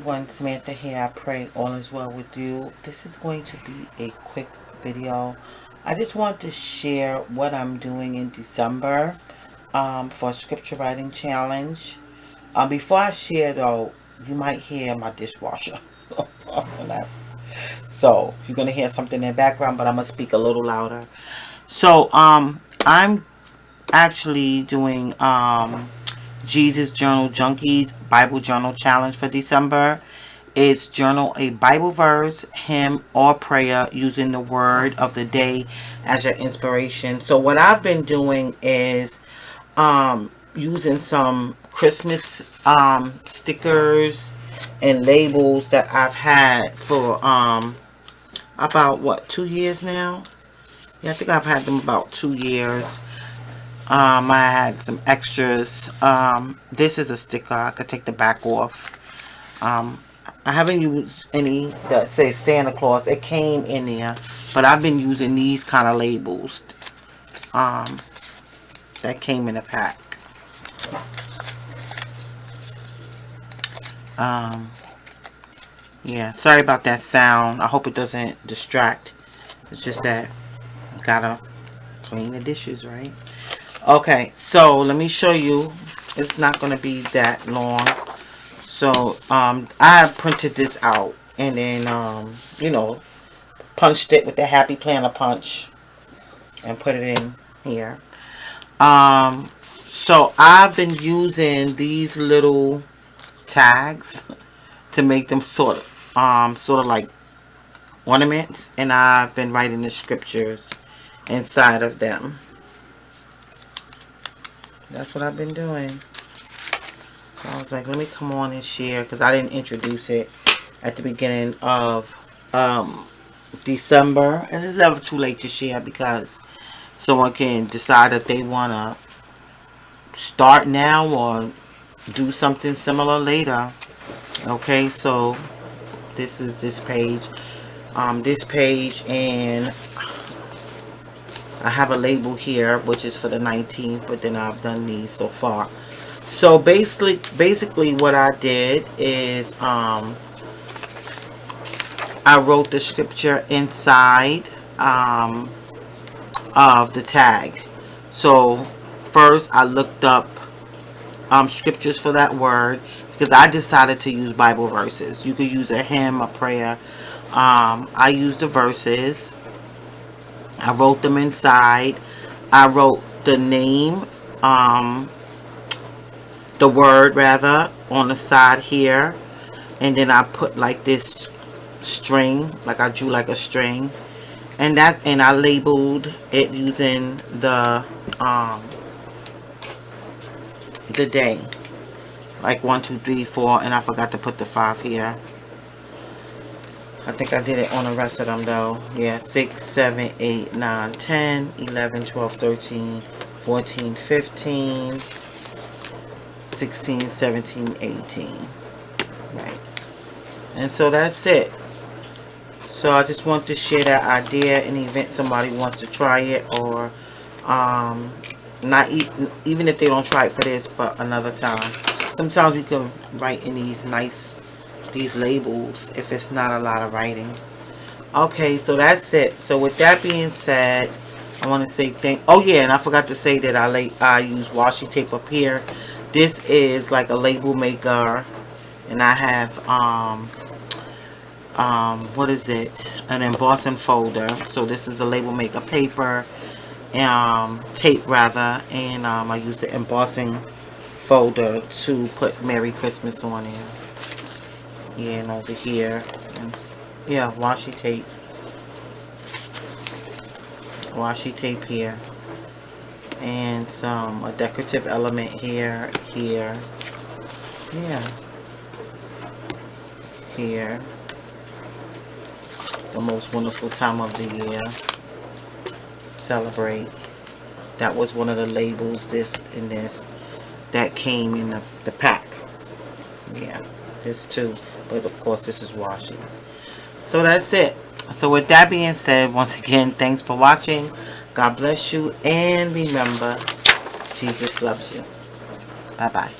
everyone, Samantha here. I pray all is well with you. This is going to be a quick video. I just want to share what I'm doing in December for a scripture writing challenge. Before I share though, you might hear my dishwasher. So you're going to hear something in the background, but I'm going to speak a little louder. So I'm actually doing Jesus Journal Junkies Bible Journal Challenge for December. It's journal a Bible verse, hymn, or prayer using the word of the day as your inspiration. So what I've been doing is using some Christmas stickers and labels that I've had for about what, 2 years now? Yeah, I think I've had them about 2 years. I had some extras. This is a sticker. I could take the back off. I haven't used any that say Santa Claus. It came in there, but I've been using these kind of labels that came in a pack. Yeah, sorry about that sound. I hope it doesn't distract. It's just that I gotta clean the dishes, right? Okay, so let me show you. It's not going to be that long. So I printed this out and then you know, punched it with the Happy Planner punch and put it in here. So I've been using these little tags to make them sort of like ornaments, and I've been writing the scriptures inside of them. That's what I've been doing. So I was like, let me come on and share, because I didn't introduce it at the beginning of December. And it's never too late to share, because someone can decide that they want to start now or do something similar later. Okay, so this is this page. And I have a label here, which is for the 19th, but then I've done these so far. So basically what I did is I wrote the scripture inside of the tag. So first I looked up scriptures for that word, because I decided to use Bible verses. You could use a hymn, a prayer. I used the verses. I wrote them inside. I wrote the name, the word rather, on the side here. And then I put like this string, like I drew like a string. And I labeled it using the day. Like 1, 2, 3, 4, and I forgot to put the 5 here. I think I did it on the rest of them though. Yeah, 6, 7, 8, 9, 10, 11, 12, 13, 14, 15, 16, 17, 18. Right. And so that's it. So I just want to share that idea in the event somebody wants to try it, or not even if they don't try it for this, but another time. Sometimes you can write in these labels if it's not a lot of writing. Okay, so that's it. So with that being said, I want to say oh yeah, and I forgot to say that I use washi tape up here. This is like a label maker, and I have what is it, an embossing folder. So this is the label maker paper, tape rather, and I use the embossing folder to put Merry Christmas on there. Yeah, and over here, and yeah, washi tape here, and a decorative element here, yeah, here. The most wonderful time of the year. Celebrate. That was one of the labels, this and this, that came in the pack. Yeah, this too. But of course this is washi. So that's it. So with that being said, once again, thanks for watching. God bless you, and remember, Jesus loves you. Bye bye.